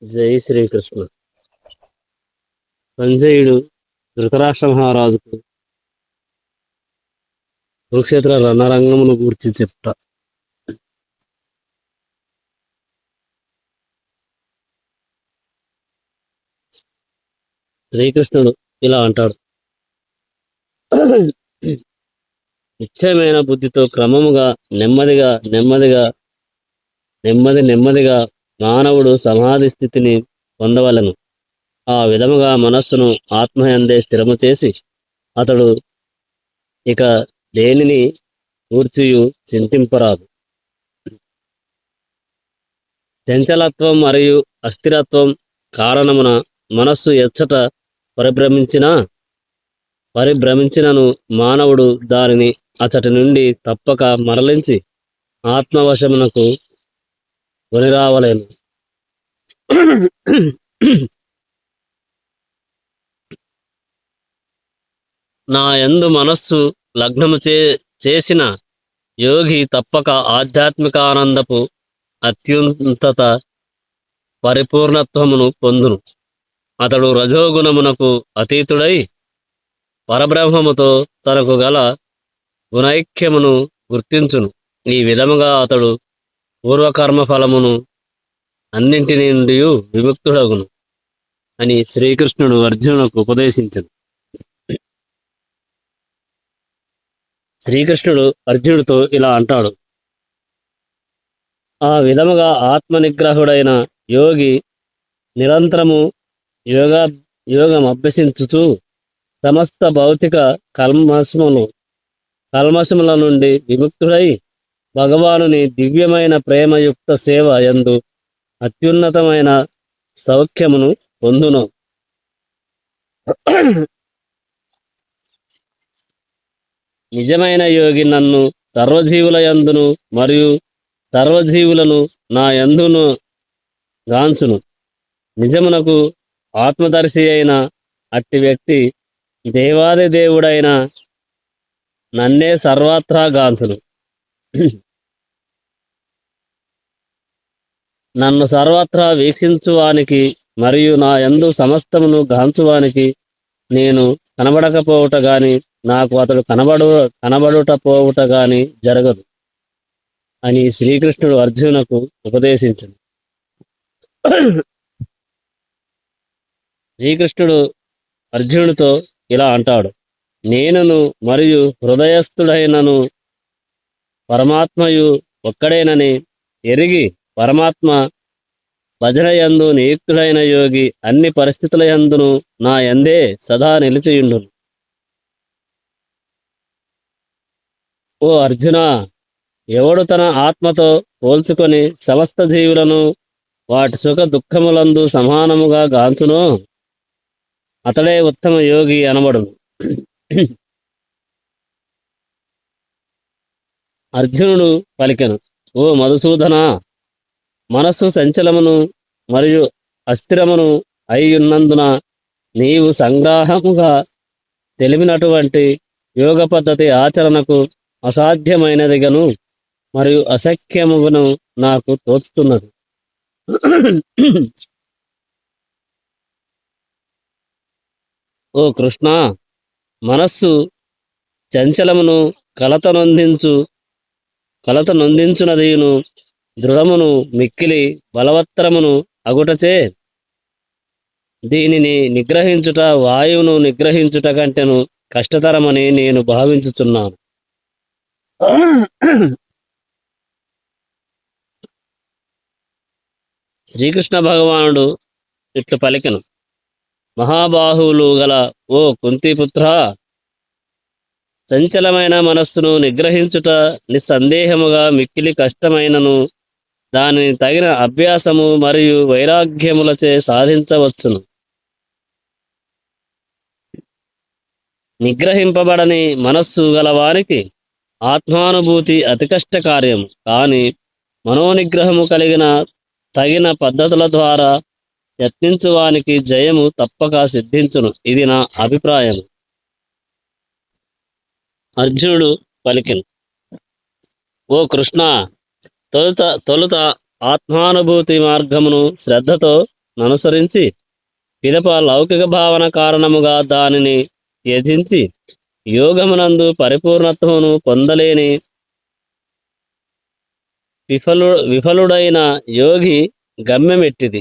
జై శ్రీకృష్ణ. సంజయుడు ధృతరాష్ట్ర మహారాజుకు కురుక్షేత్ర రణరంగమును గూర్చి చెప్తా. శ్రీకృష్ణుడు ఇలా అంటాడు: నిశ్చయమైన బుద్ధితో క్రమముగా నెమ్మదిగా మానవుడు సమాధి స్థితిని పొందవలను. ఆ విధముగా మనస్సును ఆత్మయందే స్థిరము చేసి అతడు ఇక దేనిని గూర్చియు చింతింపరాదు. చంచలత్వం మరియు అస్థిరత్వం కారణమున మనస్సు ఎచ్చట పరిభ్రమించినను మానవుడు దానిని అచటి నుండి తప్పక మరలించి ఆత్మవశమునకు కొనిరావలేను. నా యందు మనస్సు లగ్నము చేసిన యోగి తప్పక ఆధ్యాత్మిక ఆనందపు అత్యున్నత పరిపూర్ణత్వమును పొందును. అతడు రజోగుణమునకు అతీతుడై పరబ్రహ్మముతో తనకు గల గుణైక్యమును గుర్తించును. ఈ విధముగా అతడు పూర్వకర్మ ఫలమును అన్నింటి నుండి విముక్తుడగును అని శ్రీకృష్ణుడు అర్జునునకు ఉపదేశించను. శ్రీకృష్ణుడు అర్జునుడితో ఇలా అంటాడు: ఆ విధముగా ఆత్మనిగ్రహుడైన యోగి నిరంతరము యోగం అభ్యసించుచు సమస్త భౌతిక కల్మషముల నుండి విముక్తుడై భగవానుని దివ్యమైన ప్రేమయుక్త సేవ యందు అత్యున్నతమైన సౌఖ్యమును పొందును. నిజమైన యోగి నన్ను సర్వజీవుల యందును మరియు సర్వజీవులను నా యందును గాంచును. నిజమునకు ఆత్మదర్శి అయిన అట్టి వ్యక్తి దేవాది దేవుడైన నన్నే సర్వత్రా గాంచును. నన్ను సర్వత్రా వీక్షించువానికి మరియు నా యందు సమస్తమును గాంచువానికి నేను కనబడకపోవుట గాని నాకు అతడు కనబడుట పోవుట గాని జరగదు అని శ్రీకృష్ణుడు అర్జునునకు ఉపదేశించను. శ్రీకృష్ణుడు అర్జునుడితో ఇలా అంటాడు: నేనును మరియు హృదయస్థుడైనను పరమాత్మయు ఒక్కడేనని ఎరిగి పరమాత్మ భజనయందు నియుక్తుడైన యోగి అన్ని పరిస్థితుల యందును నా యందే సదా నిలిచియుండును. ఓ అర్జున, ఎవడు తన ఆత్మతో పోల్చుకొని సమస్త జీవులను వాటి సుఖ దుఃఖములందు సమానముగా గాంచునో అతడే ఉత్తమ యోగి అనబడును. అర్జునుడు పలికెను: ఓ మధుసూదన, మనస్సు సంచలమును మరియు అస్థిరమును అయ్యున్నందున నీవు సంగ్రహముగా తెలిపినటువంటి యోగ పద్ధతి ఆచరణకు అసాధ్యమైనదిగను మరియు అసఖ్యముగను నాకు తోచుతున్నది. ఓ కృష్ణ, మనస్సు చంచలమును కలత నొందించునదియును దృఢమును మిక్కిలి బలవత్తరమును అగుటచే దీనిని నిగ్రహించుట వాయువును నిగ్రహించుట కంటెను కష్టతరమని నేను భావించుచున్నాను. శ్రీకృష్ణ భగవానుడు ఇట్లు పలికెను: మహాబాహువులు గల ఓ కుంతిపుత్ర, చంచలమైన మనస్సును నిగ్రహించుట నిస్సందేహముగా మిక్కిలి కష్టమైనను దానిని తగిన అభ్యాసము మరియు వైరాగ్యములచే సాధించవచ్చును. నిగ్రహింపబడని మనస్సు గలవానికి ఆత్మానుభూతి అతి కష్ట కార్యము. కానీ మనోనిగ్రహము కలిగిన తగిన పద్ధతుల ద్వారా యత్నించువానికి జయము తప్పక సిద్ధించును. ఇది నా అభిప్రాయం. అర్జునుడు పలికెను: ఓ కృష్ణ, తొలుత ఆత్మానుభూతి మార్గమును శ్రద్ధతో ననుసరించి పిదప లౌకిక భావన కారణముగా దానిని త్యజించి యోగమునందు పరిపూర్ణత్వమును పొందలేని విఫలుడైన యోగి గమ్యమెట్టిది.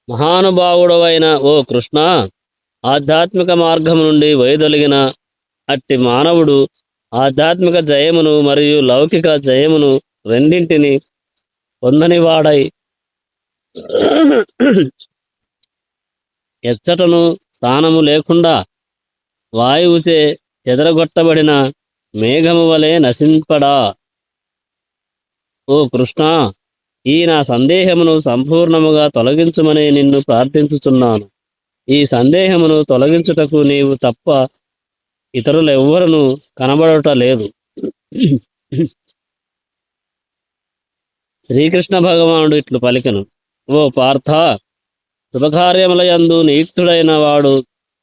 మహానుభావుడవైన ఓ కృష్ణ, ఆధ్యాత్మిక మార్గము నుండి వైదొలిగిన అట్టి మానవుడు ఆధ్యాత్మిక జయమును మరియు లౌకిక జయమును రెండింటిని పొందనివాడై ఎచ్చటను స్థానము లేకుండా వాయువుచే చెదరగొట్టబడిన మేఘము వలె నశింపడా. ఓ కృష్ణ, ఈ నా సందేహమును సంపూర్ణముగా తొలగించుమని నిన్ను ప్రార్థించుచున్నాను. ఈ సందేహమును తొలగించుటకు నీవు తప్ప ఇతరులెవ్వరును కనబడట లేదు. శ్రీకృష్ణ భగవానుడు ఇట్లు పలికెను: ఓ పార్థ, శుభకార్యములయందు నియుక్తుడైన వాడు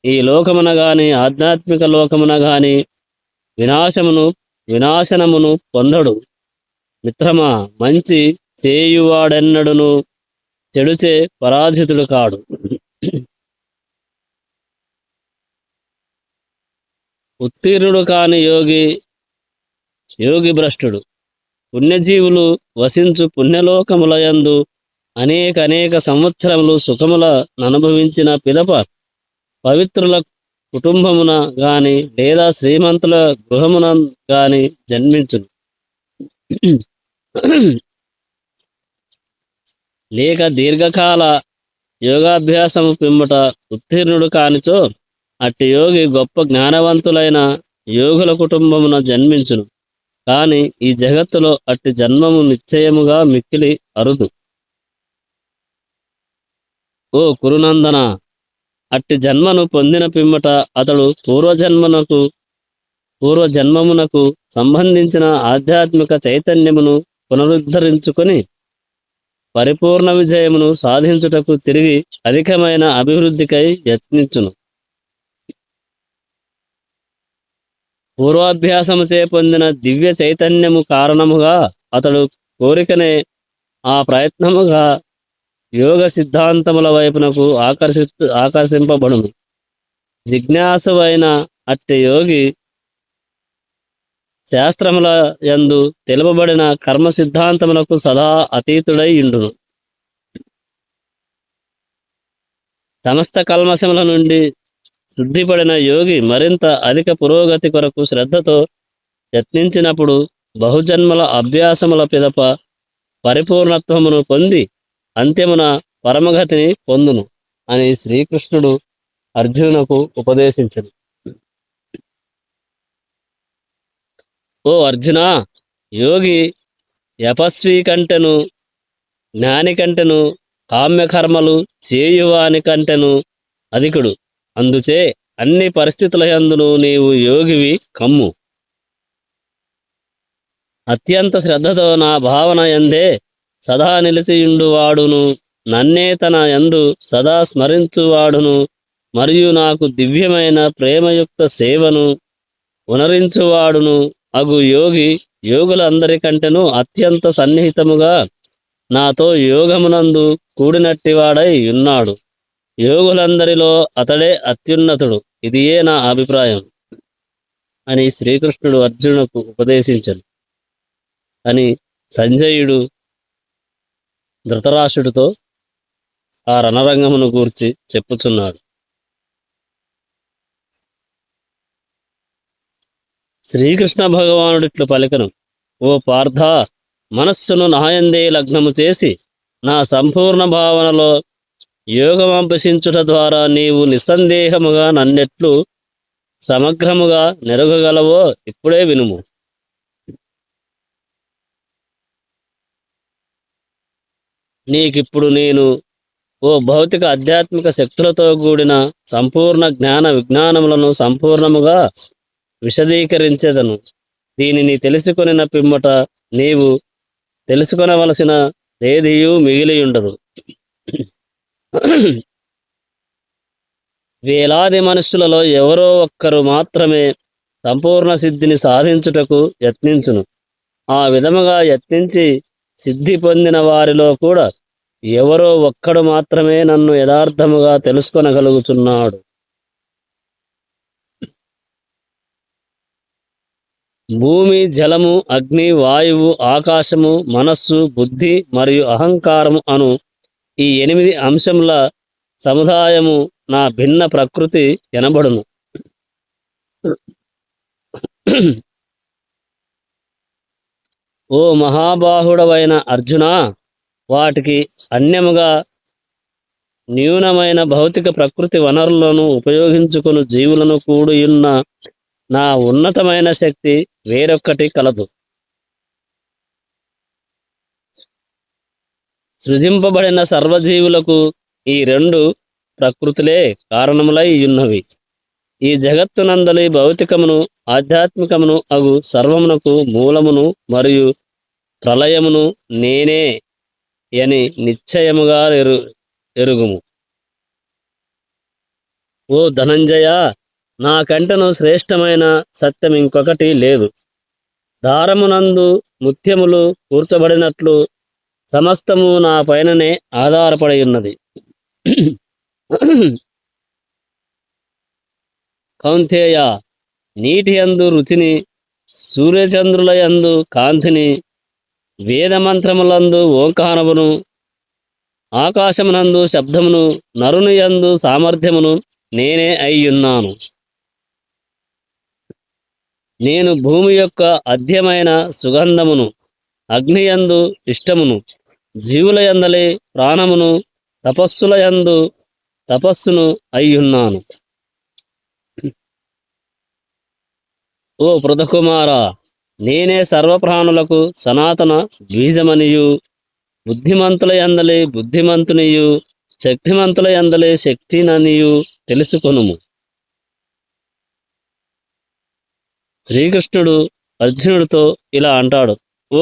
ఈ లోకమున గాని ఆధ్యాత్మిక లోకమున గాని వినాశనమును పొందడు. మిత్రమా, మంచి చేయువాడెన్నడును చెడుచే పరాజితుడు కాడు. ఉత్తీర్ణుడు కాని యోగి భ్రష్టుడు. పుణ్యజీవులు వసించు పుణ్యలోకములయందు అనేక సంవత్సరములు సుఖముల అనుభవించిన పిదప పవిత్రుల కుటుంబమున గాని లేదా శ్రీమంతుల గృహమున గాని జన్మించును. లేక దీర్ఘకాల యోగాభ్యాసము పిమ్మట ఉత్తీర్ణుడు కానిచో అట్టి యోగి గొప్ప జ్ఞానవంతులైన యోగుల కుటుంబమున జన్మించును. కాని ఈ జగత్తులో అట్టి జన్మము నిశ్చయముగా మిక్కిలి అరుదు. ఓ కురునందన, అట్టి జన్మను పొందిన పిమ్మట అతడు పూర్వజన్మమునకు సంబంధించిన ఆధ్యాత్మిక చైతన్యమును పునరుద్ధరించుకొని పరిపూర్ణ విజయమును సాధించుటకు తిరిగి అధికమైన అభివృద్ధికై యత్నించును. పూర్వాభ్యాసముచే పొందిన దివ్య చైతన్యము కారణముగా అతడు కోరికనే ఆ ప్రయత్నముగా యోగ సిద్ధాంతముల వైపునకు ఆకర్షింపబడును. జిజ్ఞాసువైన అట్టి యోగి శాస్త్రముల యందు తెలుపబడిన కర్మ సిద్ధాంతములకు సదా అతీతుడై ఉండును. సమస్త కల్మశముల నుండి శుద్ధిపడిన యోగి మరింత అధిక పురోగతి కొరకు శ్రద్ధతో యత్నించినప్పుడు బహుజన్మల అభ్యాసముల పిదప పరిపూర్ణత్వమును పొంది అంత్యమున పరమగతిని పొందును అని శ్రీకృష్ణుడు అర్జునునకు ఉపదేశించెను. ఓ అర్జున, యోగి యపస్వి కంటెను, జ్ఞాని కంటెను, కామ్యకర్మలు చేయువాని కంటెను అధికుడు. అందుచే అన్ని పరిస్థితుల యందును నీవు యోగివి కమ్ము. అత్యంత శ్రద్ధతో నా భావన యందే సదా నిలిచియుండువాడును, నన్నే తన యందు సదా స్మరించువాడును, మరియు నాకు దివ్యమైన ప్రేమయుక్త సేవను ఉనరించువాడును అగు యోగి యోగులందరికంటెను అత్యంత సన్నిహితముగా నాతో యోగమునందు కూడినట్టివాడై ఉన్నాడు. యోగులందరిలో అతడే అత్యున్నతుడు. ఇదియే నా అభిప్రాయం అని శ్రీకృష్ణుడు అర్జునునకు ఉపదేశించెను అని సంజయుడు ధృతరాష్ట్రుడితో ఆ రణరంగమును గూర్చి చెప్పుచున్నాడు. శ్రీకృష్ణ భగవానుడిట్లు పలికను: ఓ పార్థ, మనస్సును నాయందే లగ్నము చేసి నా సంపూర్ణ భావనలో యోగమభ్యసించుట ద్వారా నీవు నిస్సందేహముగా నన్నెట్లు సమగ్రముగా నెరగగలవో ఇప్పుడే వినుము. నీకిప్పుడు నేను ఓ భౌతిక ఆధ్యాత్మిక శక్తులతో కూడిన సంపూర్ణ జ్ఞాన విజ్ఞానములను సంపూర్ణముగా విశదీకరించెదను. దీనిని తెలుసుకొనిన పిమ్మట నీవు తెలుసుకొనవలసిన ఏదియూ మిగిలియుండదు. వేలాది మనుష్యులలో ఎవరో ఒక్కరు మాత్రమే సంపూర్ణ సిద్ధిని సాధించుటకు యత్నించును. ఆ విధముగా యత్నించి సిద్ధి పొందిన వారిలో కూడా ఎవరో ఒక్కడు మాత్రమే నన్ను యథార్థముగా తెలుసుకొనగలుగుతున్నాడు. భూమి, జలము, అగ్ని, వాయువు, ఆకాశము, మనస్సు, బుద్ధి మరియు అహంకారము అను ఈ 8 అంశముల సముదాయము నా భిన్న ప్రకృతి ఎనబడును. ఓ మహాబాహుడవైన అర్జునా, వాటికి అన్యముగా న్యూనమైన భౌతిక ప్రకృతి వనరులను ఉపయోగించుకుని జీవులను కూడియున్న నా ఉన్నతమైన శక్తి వేరొక్కటి కలదు. సృజింపబడిన సర్వజీవులకు ఈ 2 ప్రకృతులే కారణములై ఉన్నవి. ఈ జగత్తునందలి భౌతికమును ఆధ్యాత్మికమును అగు సర్వమునకు మూలమును మరియు ప్రళయమును నేనే అని నిశ్చయముగా ఎరుగుము. ఓ ధనంజయ, నాకంటను శ్రేష్టమైన సత్యం ఇంకొకటి లేదు. దారమునందు ముత్యములు కూర్చబడినట్లు సమస్తము నా పైననే ఆధారపడి ఉన్నది. కౌంతేయ, నీటి యందు రుచిని, సూర్యచంద్రుల యందు కాంతిని, వేదమంత్రములందు ఓంకారమును, ఆకాశమునందు శబ్దమును, నరుని యందు సామర్థ్యమును నేనే అయ్యున్నాను. నేను భూమి యొక్క అద్యమైన సుగంధమును, అగ్నియందు ఇష్టమును, జీవుల యందలి ప్రాణమును, తపస్సుల యందు తపస్సును అయ్యున్నాను. ఓ పృథకుమార, నేనే సర్వప్రాణులకు సనాతన బీజమనియు, బుద్ధిమంతుల యందలి బుద్ధిమంతునియు, శక్తిమంతుల యందలి శక్తిననియు తెలుసుకొనుము. శ్రీకృష్ణుడు అర్జునుడితో ఇలా అంటాడు: ఓ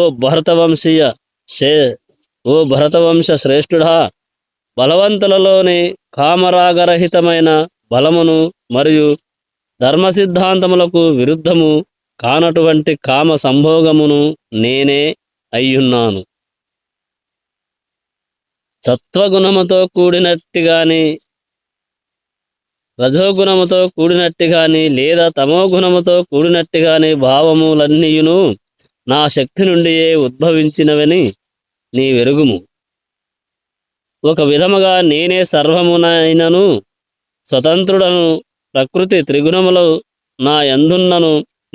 భరతవంశ శ్రేష్ఠుడా, బలవంతులలోని కామరాగరహితమైన బలమును మరియు ధర్మ సిద్ధాంతములకు విరుద్ధము కానటువంటి కామ సంభోగమును నేనే అయ్యున్నాను. సత్వగుణముతో కూడినట్టి గాని, రజోగుణముతో కూడినట్టి గాని, లేదా తమోగుణముతో కూడినట్టి గాని భావములన్నీయును నా శక్తి నుండియే ఉద్భవించినవని నీ వెరుగుము. ఒక విధముగా నేనే సర్వమునైనను స్వతంత్రుడను. ప్రకృతి త్రిగుణములు నా యందున్నను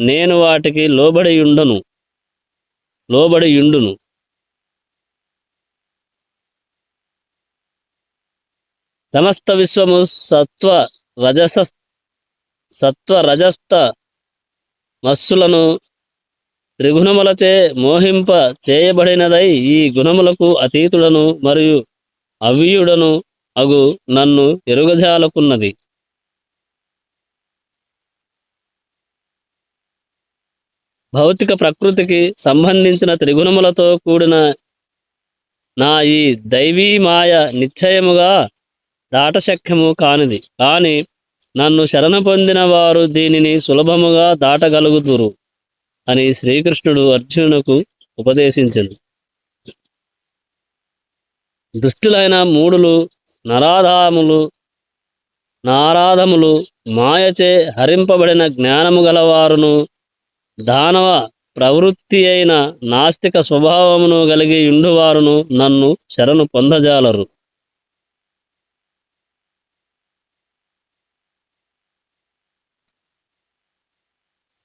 నేను వాటికి లోబడియుండును. సమస్త విశ్వము సత్వ రజస్త మస్సులను త్రిగుణములచే మోహింప చేయబడినదై ఈ గుణములకు అతీతుడను మరియు అవ్యుడను అగు నన్ను ఎరుగజాలకున్నది. భౌతిక ప్రకృతికి సంబంధించిన త్రిగుణములతో కూడిన నా ఈ దైవీ మాయ నిశ్చయముగా దాటశక్యము కానిది. కాని నన్ను శరణ పొందిన వారు దీనిని సులభముగా దాటగలుగుదురు అని శ్రీకృష్ణుడు అర్జునునకు ఉపదేశించెను. దుష్టులైన మూఢులు, నారాధములు, మాయచే హరింపబడిన జ్ఞానము గలవారును, దానవ ప్రవృత్తి అయిన నాస్తిక స్వభావమును కలిగి యుండువారును నన్ను శరణు పొందజాలరు.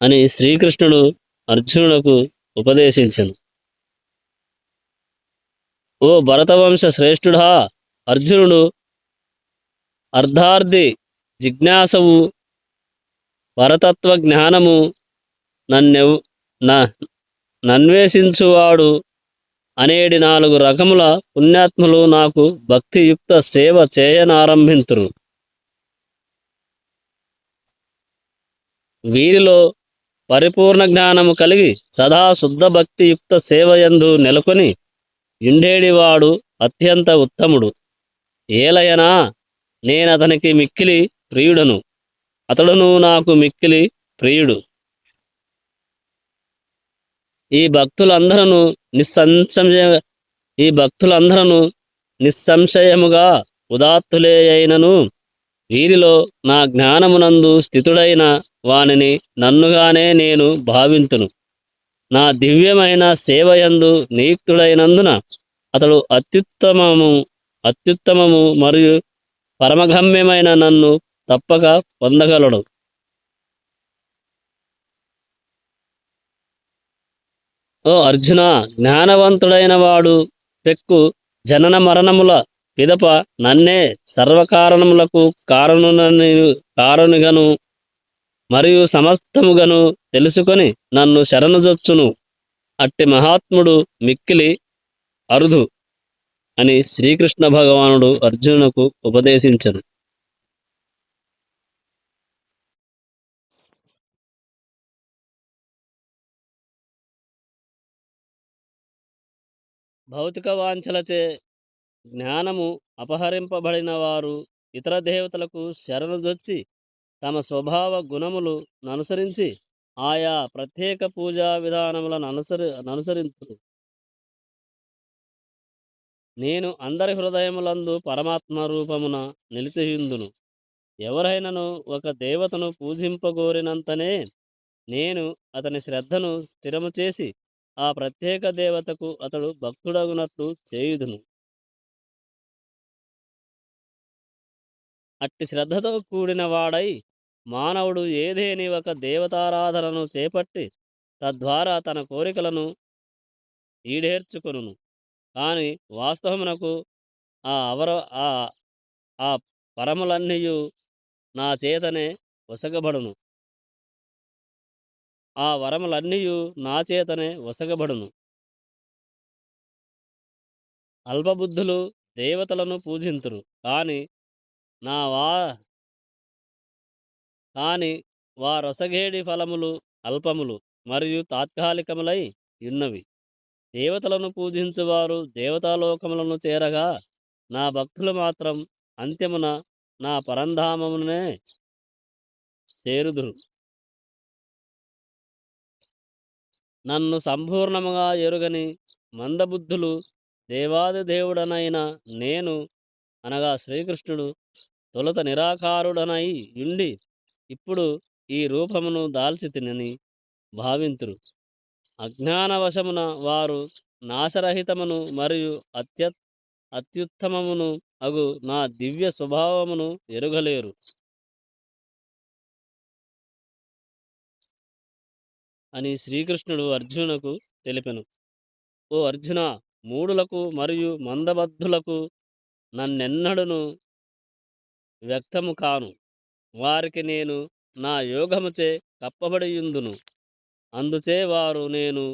అని శ్రీకృష్ణుడు అర్జునులకు ఉపదేశించెను. ఓ భరతవంశ శ్రేష్ఠుడా, అర్జునుడు అర్ధార్థి జిజ్ఞాసవు, పరతత్వ జ్ఞానము నన్వేషించువాడు అనేడి 4 రకముల పుణ్యాత్ములు నాకు భక్తియుక్త సేవ చేయనారంభింతురు. వీరిలో పరిపూర్ణ జ్ఞానము కలిగి సదా శుద్ధ భక్తియుక్త సేవయందు నెలకొని యుండేడివాడు అత్యంత ఉత్తముడు. ఏలయనా నేనతనికి మిక్కిలి ప్రియుడను, అతడును నాకు మిక్కిలి ప్రియుడు. ఈ భక్తులందరూ నిస్సంశయ ఈ భక్తులందరూ నిస్సంశయముగా ఉదాత్తులే అయినను వీరిలో నా జ్ఞానమునందు స్థితుడైన వానిని నన్నుగానే నేను భావింతును. నా దివ్యమైన సేవయందు నియుక్తుడైనందున అతడు అత్యుత్తమము మరియు పరమగమ్యమైన నన్ను తప్పక పొందగలడు. ఓ అర్జున, జ్ఞానవంతుడైన వాడు పెక్కు జనన మరణముల పిదప నన్నే సర్వకారణములకు కారణుగను మరియు సమస్తముగను తెలుసుకొని నన్ను శరణుజొచ్చును అట్టి మహాత్ముడు మిక్కిలి అరుదు అని శ్రీకృష్ణ భగవానుడు అర్జునునకు ఉపదేశించను. భౌతిక వాంఛలచే జ్ఞానము అపహరింపబడిన వారు ఇతర దేవతలకు శరణుజొచ్చి తమ స్వభావ గుణములు అనుసరించి ఆయా ప్రత్యేక పూజా విధానములను అనుసరించును. నేను అందరి హృదయములందు పరమాత్మ రూపమున నిలిచియుందును. ఎవరైనను ఒక దేవతను పూజింపగోరినంతనే నేను అతని శ్రద్ధను స్థిరము చేసి ఆ ప్రత్యేక దేవతకు అతడు భక్తుడగునట్లు చేయుదును. అట్టి శ్రద్ధతో కూడిన వాడై మానవుడు ఏదేని ఒక దేవతారాధనను చేపట్టి తద్వారా తన కోరికలను ఈడేర్చుకొనును. కానీ వాస్తవమునకు ఆ అవర ఆ ఆ పరములన్నీయు నా చేతనే వసగబడును. ఆ వరములన్నీయు నా చేతనే వసగబడును. అల్పబుద్ధులు దేవతలను పూజింతురు, నా వా కాని వారొసగేడి ఫలములు అల్పములు మరియు తాత్కాలికములై యున్నవి. దేవతలను పూజించువారు దేవతాలోకములను చేరగా నా భక్తులు మాత్రం అంత్యమున నా పరంధామమునే చేరుదురు. నన్ను సంపూర్ణముగా ఎరుగని మందబుద్ధులు దేవాది దేవుడనైన నేను అనగా శ్రీకృష్ణుడు తొలుత నిరాకారుడనై ఉండి ఇప్పుడు ఈ రూపమును దాల్చి తినని భావింతురు. అజ్ఞానవశమున వారు నాశరహితమును మరియు అత్యుత్తమమును అగు నా దివ్య స్వభావమును ఎరుగలేరు అని శ్రీకృష్ణుడు అర్జునునకు తెలిపెను. ఓ అర్జున, మూడులకు మరియు మందబద్ధులకు నన్నెన్నడును వ్యక్తము కాను. వారికి నేను నా యోగముచే కప్పబడియుందును. అందుచే వారు నేను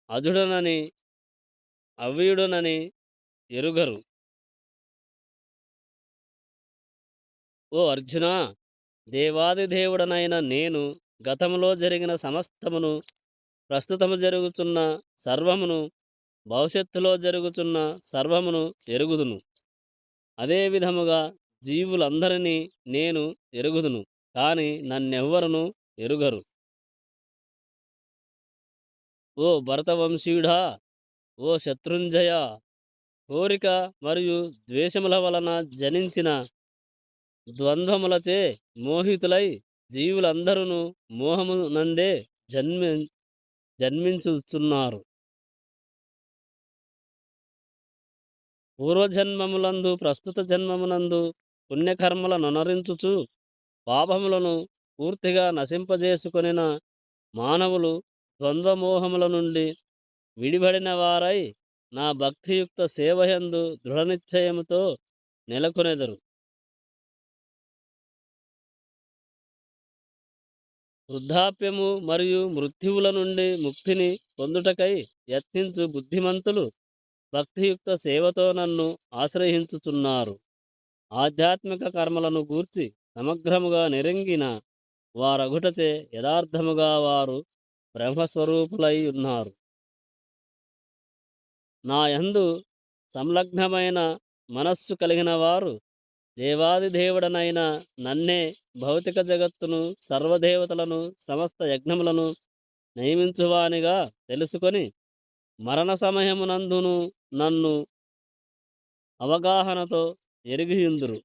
అజుడనని అవ్యుడనని ఎరుగరు. ఓ అర్జున, దేవాది దేవుడనైన నేను గతములో జరిగిన సమస్తమును, ప్రస్తుతము జరుగుచున్న సర్వమును, భవిష్యత్తులో జరుగుచున్న సర్వమును ఎరుగుదును. అదే విధముగా జీవులందరినీ నేను ఎరుగుదును, కానీ నన్నెవ్వరును ఎరుగరు. ఓ భరతవంశీయుడా, ఓ శత్రుంజయ, కోరిక మరియు ద్వేషముల వలన జనించిన ద్వంద్వములచే మోహితులై జీవులందరూ మోహము నందే జన్మించుచున్నారు. పూర్వజన్మములందు ప్రస్తుత జన్మమునందు పుణ్యకర్మలను అనుసరించుచు పాపములను పూర్తిగా నశింపజేసుకొనిన మానవులు ద్వంద్వమోహముల నుండి విడిబడిన వారై నా భక్తియుక్త సేవయందు దృఢనిశ్చయముతో నెలకొనెదరు. వృద్ధాప్యము మరియు మృత్యువుల నుండి ముక్తిని పొందుటకై యత్నించు బుద్ధిమంతులు భక్తియుక్త సేవతో నన్ను ఆశ్రయించుచున్నారు. ఆధ్యాత్మిక కర్మలను గూర్చి సమగ్రముగా నెరింగిన వారగుటచే యథార్థముగా వారు బ్రహ్మస్వరూపులై ఉన్నారు. నా యందు సంలగ్నమైన మనస్సు కలిగిన వారు దేవాది దేవుడనైన నన్నే, భౌతిక జగత్తును, సర్వదేవతలను, సమస్త యజ్ఞములను నియమించువానిగా తెలుసుకొని మరణ సమయమునందును నన్ను అవగాహనతో ఎరిగియుందురు.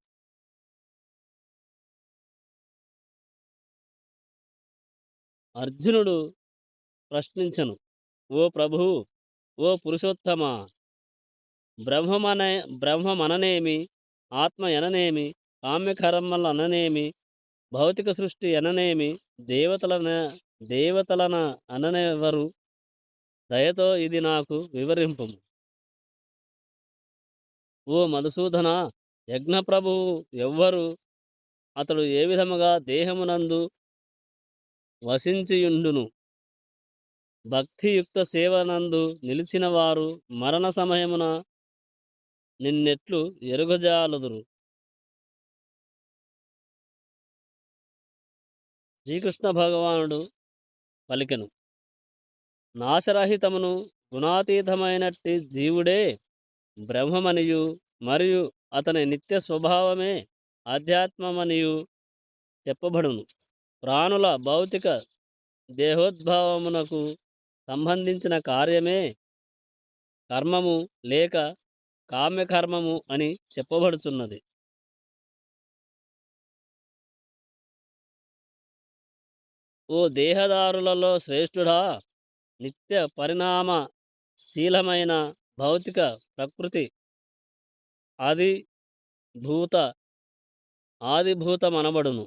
అర్జునుడు ప్రశ్నించను, ఓ ప్రభువు, ఓ పురుషోత్తమా, బ్రహ్మమనే బ్రహ్మమననేమి, ఆత్మ ఎననేమి, కామ్యకర్మలననేమి, భౌతిక సృష్టి ఎననేమి, దేవతలన దేవతలన అననెవరు, దయతో ఇది నాకు వివరింపుము. ఓ మధుసూదన, యజ్ఞప్రభువు ఎవ్వరు, అతడు ఏ విధముగా దేహమునందు వసించియుండును, భక్తియుక్త సేవనందు నిలిచిన వారు మరణ సమయమున నిన్నెట్లు ఎరుగజాలుదురు. శ్రీకృష్ణ భగవానుడు పలికెను, నాశరహితమును గుణాతీతమైనట్టి జీవుడే బ్రహ్మమనియు మరియు అతని నిత్య స్వభావమే ఆధ్యాత్మమనియు చెప్పబడును. ప్రాణుల భౌతిక దేహోద్భవమునకు సంబంధించిన కార్యమే కర్మము లేక కామ్యకర్మము అని చెప్పబడుచున్నది. ఓ దేహదారులలో శ్రేష్ఠుడా, నిత్య పరిణామశీలమైన భౌతిక ప్రకృతి ఆది భూత ఆదిభూతమనబడును.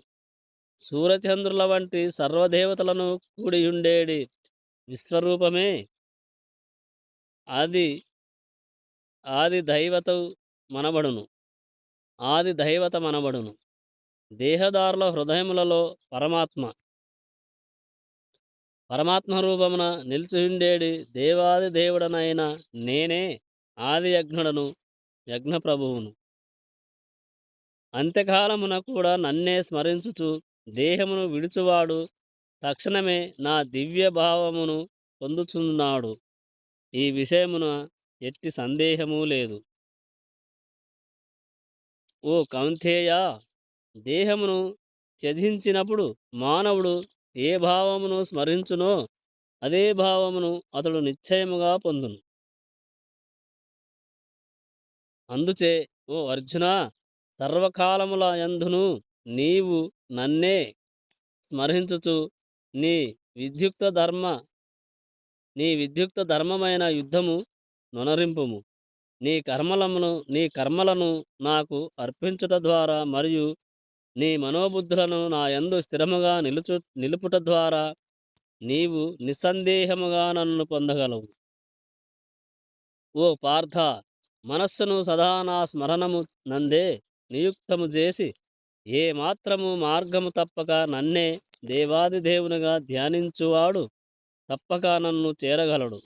సూర్యచంద్రుల వంటి సర్వదేవతలను కూడియుండేడి విశ్వరూపమే ఆది ఆది దైవత మనబడును ఆది దైవతమనబడును. దేహదారుల హృదయములలో పరమాత్మ రూపమున నిలిచియుండేడి దేవాది దేవుడనైన నేనే ఆది యజ్ఞుడను, యజ్ఞప్రభువును. అంత్యకాలమున కూడా నన్నే స్మరించుచు దేహమును విడుచువాడు తక్షణమే నా దివ్య భావమును పొందుచున్నాడు. ఈ విషయమున ఎట్టి సందేహము లేదు. ఓ కౌంతేయ, దేహమును త్యజించినప్పుడు మానవుడు ఏ భావమును స్మరించునో అదే భావమును అతడు నిశ్చయముగా పొందును. అందుచే ఓ అర్జున, సర్వకాలముల యందును నీవు నన్నే స్మరించుచు నీ విద్యుక్త ధర్మ నీ విద్యుక్త ధర్మమైన యుద్ధము నొనరింపుము. నీ కర్మలను నాకు అర్పించుట ద్వారా మరియు నీ మనోబుద్ధులను నా యందు స్థిరముగా నిలుపుట ద్వారా నీవు నిస్సందేహముగా నన్ను పొందగలవు. ఓ పార్థ, మనస్సును సదా నా స్మరణము నందే నియుక్తము చేసి ఏ మాత్రము మార్గము తప్పక నన్నే దేవాది దేవునిగా ధ్యానించువాడు తప్పక నన్ను చేరగలడు.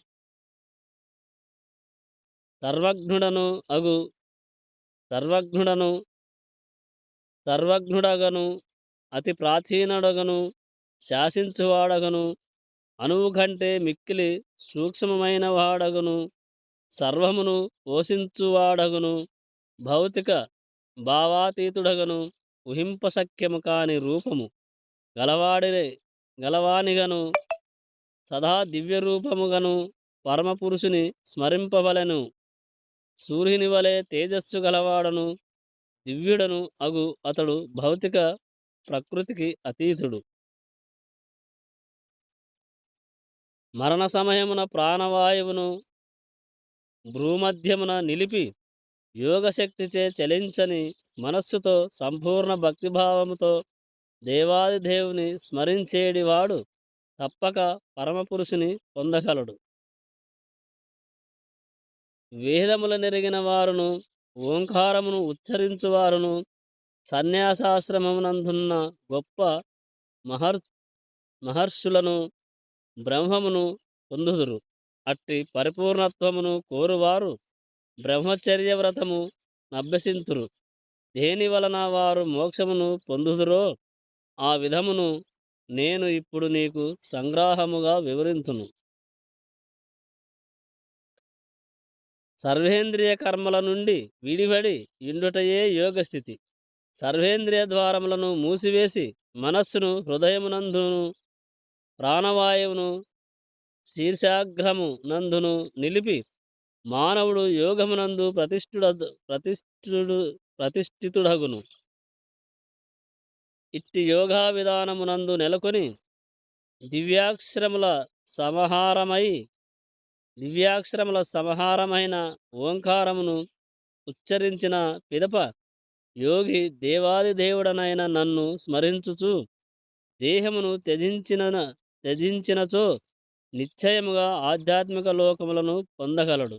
సర్వజ్ఞుడను అగు సర్వజ్ఞుడను సర్వజ్ఞుడగను అతి ప్రాచీనుడగను శాసించువాడగను అణువు కంటే మిక్కిలి సూక్ష్మమైన వాడగను సర్వమును పోషించువాడగను భౌతిక భావాతీతుడగను ఊహింపశక్యము కాని రూపము గలవానిగను సదా దివ్య రూపముగను పరమపురుషుని స్మరింపవలెను. సూర్యుని వలె తేజస్సు గలవాడను దివ్యుడను అగు అతడు భౌతిక ప్రకృతికి అతీతుడు. మరణ సమయమున ప్రాణవాయువును భ్రూమధ్యమున నిలిపి యోగశక్తిచే చలించని మనస్సుతో సంపూర్ణ భక్తిభావముతో దేవాది దేవుని స్మరించేడివాడు తప్పక పరమపురుషుని పొందగలడు. వేదముల నెరిగిన వారును ఓంకారమును ఉచ్చరించువారును సన్యాసాశ్రమమునందున్న గొప్ప మహర్ మహర్షులను బ్రహ్మమును పొందుదురు. అట్టి పరిపూర్ణత్వమును కోరువారు బ్రహ్మచర్య వ్రతము అభ్యసింతురు. దేని వలన వారు మోక్షమును పొందుదురో ఆ విధమును నేను ఇప్పుడు నీకు సంగ్రహముగా వివరింతును. సర్వేంద్రియ కర్మల నుండి విడివడి ఇండుటయే యోగస్థితి. సర్వేంద్రియ ద్వారములను మూసివేసి మనస్సును హృదయమునందును ప్రాణవాయువును శీర్షాగ్రము నందును నిలిపి మానవుడు యోగమునందు ప్రతిష్ఠుడు ప్రతిష్ఠితుడగును. ఇట్టి యోగా విధానమునందు నెలకొని దివ్యాక్షరముల సమహారమై దివ్యాక్షరముల సమహారమైన ఓంకారమును ఉచ్చరించిన పిదప యోగి దేవాది దేవుడనైన నన్ను స్మరించుచు దేహమును త్యజించినచో నిశ్చయముగా ఆధ్యాత్మిక లోకములను పొందగలడు.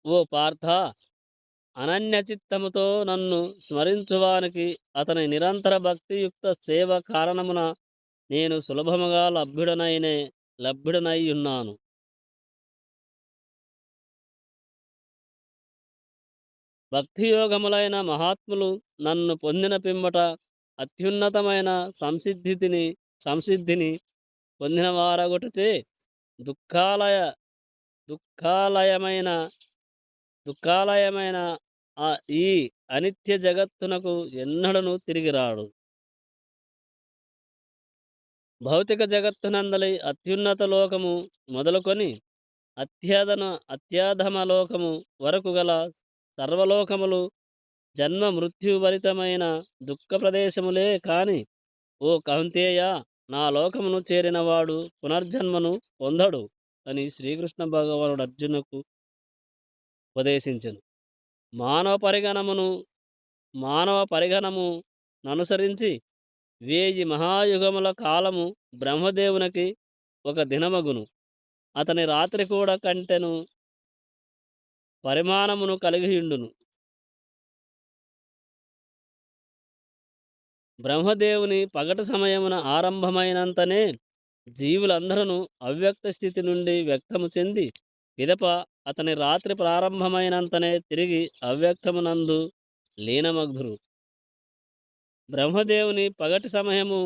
ఓ పార్థ, అనన్యచిత్తముతో నన్ను స్మరించువానికి అతని నిరంతర భక్తియుక్త సేవ కారణమున నేను సులభముగా లభ్యుడనై ఉన్నాను. భక్తియోగములైన మహాత్ములు నన్ను పొందిన పిమ్మట అత్యున్నతమైన సంసిద్ధిని పొందిన వారగుటచే దుఃఖాలయ దుఃఖాలయమైన దుఃఖాలయమైన ఈ అనిత్య జగత్తునకు ఎన్నడను తిరిగి రాడు. భౌతిక జగత్తునందలి అత్యున్నత లోకము మొదలుకొని అత్యాధమ లోకము వరకు గల సర్వలోకములు జన్మ మృత్యుభరితమైన దుఃఖ ప్రదేశములే కాని ఓ కౌంతేయ, నా లోకమును చేరినవాడు పునర్జన్మను పొందడు అని శ్రీకృష్ణ భగవానుడు అర్జునుకు ఉపదేశించెను. మానవ పరిగణము ననుసరించి 1000 మహాయుగముల కాలము బ్రహ్మదేవునికి ఒక దినమగును. అతని రాత్రి కూడా కంటెను పరిమాణమును కలిగియుండును. బ్రహ్మదేవుని పగటి సమయమున ఆరంభమైనంతనే జీవులందరూ అవ్యక్త స్థితి నుండి వ్యక్తము చెంది పిదప అతని రాత్రి ప్రారంభమైనంతనే తిరిగి అవ్యక్తమునందు లీనమగ్ధురు. బ్రహ్మదేవుని పగటి సమయము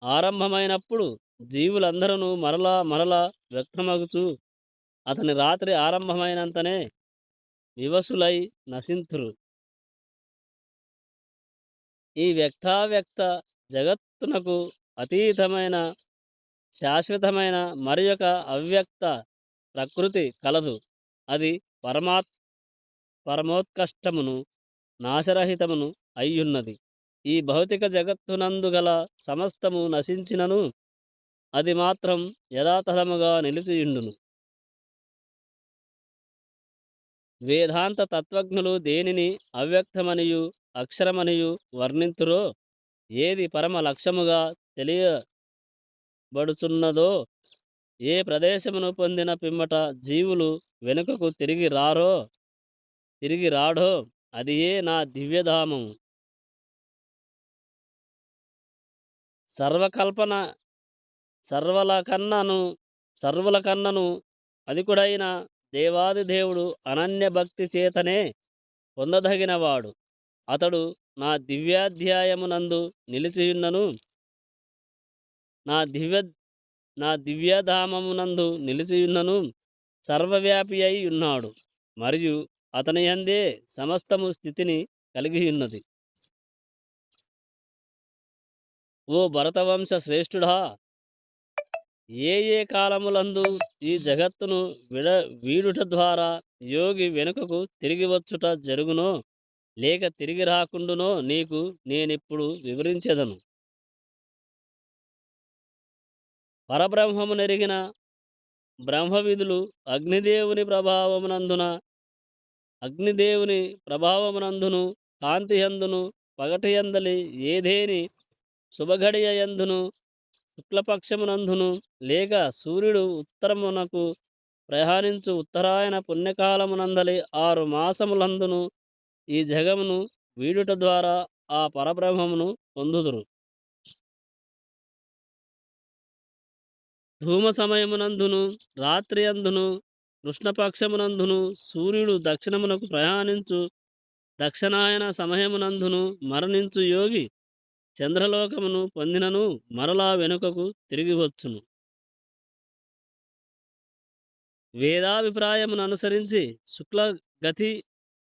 ఆరంభమైనప్పుడు జీవులందరూ మరలా వ్యక్తమగుచు అతని రాత్రి ఆరంభమైనంతనే వివసులై నశింతురు. ఈ వ్యక్తావ్యక్త జగత్తునకు అతీతమైన శాశ్వతమైన మరి ఒక అవ్యక్త ప్రకృతి కలదు. అది పరమోత్కష్టమును నాశరహితమును అయ్యున్నది. ఈ భౌతిక జగత్తునందు గల సమస్తము నశించినను అది మాత్రం యథాతథముగా నిలిచియుండును. వేదాంత తత్వజ్ఞులు దేనిని అవ్యక్తమనియు అక్షరమనియు వర్ణింతురో, ఏది పరమ లక్ష్యముగా తెలియబడుచున్నదో, ఏ ప్రదేశమును పొందిన పిమ్మట జీవులు వెనుకకు తిరిగి రాడో అది ఏ నా దివ్యధామము. సర్వుల కన్నను అధికుడైన దేవాది దేవుడు అనన్య భక్తి చేతనే పొందదగినవాడు. అతడు నా దివ్యాధ్యాయమునందు నిలిచియున్నను నా దివ్యధామమునందు నిలిచియున్నను సర్వవ్యాపి అయి ఉన్నాడు. మరియు అతని యందే సమస్తము స్థితిని కలిగియున్నది. ఓ భరతవంశ శ్రేష్ఠుడా, ఏ కాలములందు ఈ జగత్తును వీడుట ద్వారా యోగి వెనుకకు తిరిగి వచ్చుట జరుగునో లేక తిరిగి రాకుండునో నీకు నేనిప్పుడు వివరించెదను. పరబ్రహ్మము నెరిగిన బ్రహ్మవిధులు అగ్నిదేవుని ప్రభావమునందును కాంతియందును పగటి యందలి ఏదేని శుభఘడియ యందును శుక్లపక్షమునందును లేక సూర్యుడు ఉత్తరమునకు ప్రయాణించు ఉత్తరాయణ పుణ్యకాలమునందలి 6 మాసములందును ఈ జగమును వీడుట ద్వారా ఆ పరబ్రహ్మమును పొందుదురు. ధూమ సమయమునందును రాత్రి అందును కృష్ణపక్షమునందును సూర్యుడు దక్షిణమునకు ప్రయాణించు దక్షిణాయన సమయమునందును మరణించు యోగి చంద్రలోకమును పొందినను మరలా వెనుకకు తిరిగి వచ్చును. వేదాభిప్రాయమును అనుసరించి శుక్లగతి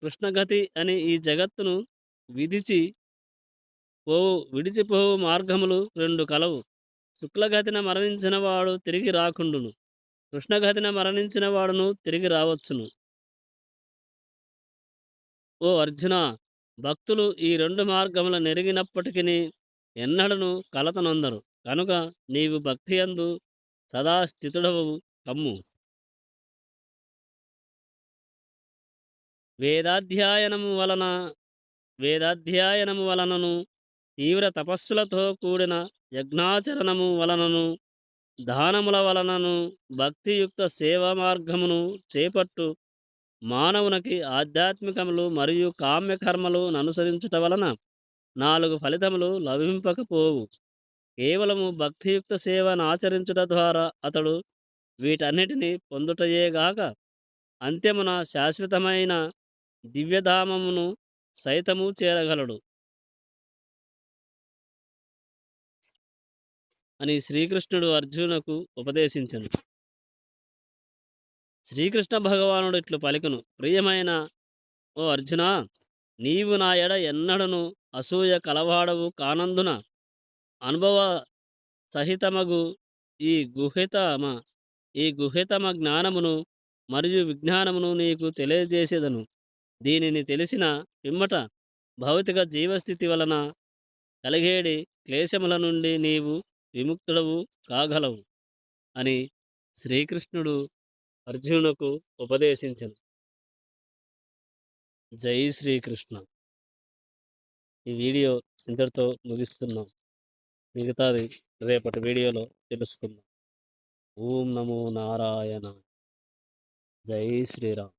కృష్ణగతి అని ఈ జగత్తును విడిచిపోవు మార్గములు 2 కలవు. శుక్లగతిన మరణించిన వాడు తిరిగి రాకుండును. కృష్ణగతిన మరణించిన వాడును తిరిగి రావచ్చును. ఓ అర్జున, భక్తులు ఈ రెండు మార్గముల నెరిగినప్పటికిని ఎన్నడను కలత నొందరు. కనుక నీవు భక్తియందు సదా స్థితుడవు కమ్ము. వేదాధ్యాయనము వలన వేదాధ్యాయనము వలనను తీవ్ర తపస్సులతో కూడిన యజ్ఞాచరణము వలనను దానముల వలనను భక్తియుక్త సేవా మార్గమును చేపట్టు మానవునికి ఆధ్యాత్మికములు మరియు కామ్యకర్మలు అనుసరించుట వలన 4 ఫలితములు లభింపకపోవు. కేవలము భక్తియుక్త సేవను ఆచరించుట ద్వారా అతడు వీటన్నిటిని పొందుటయేగాక అంత్యమున శాశ్వతమైన దివ్యధామమును సైతము చేరగలడు అని శ్రీకృష్ణుడు అర్జునుకు ఉపదేశించెను. శ్రీకృష్ణ భగవానుడు ఇట్లు పలికెను: ప్రియమైన ఓ అర్జునా, నీవు నా ఎడ ఎన్నడను అసూయ కలవాడవు కానందున అనుభవ సహితమగు ఈ గుహితమ ఈ గుహితమ జ్ఞానమును మరియు విజ్ఞానమును నీకు తెలియజేసేదను. దీనిని తెలిసిన పిమ్మట భౌతిక జీవస్థితి వలన కలిగేడి క్లేశముల నుండి నీవు విముక్తుడవు కాగలవు అని శ్రీకృష్ణుడు అర్జునునకు ఉపదేశించెను. జై శ్రీకృష్ణ. ఈ వీడియో ఇంతటితో ముగిస్తున్నాం. మిగతాది రేపటి వీడియోలో తెలుసుకుందాం. ఓం నమో నారాయణ. జై శ్రీరామ్.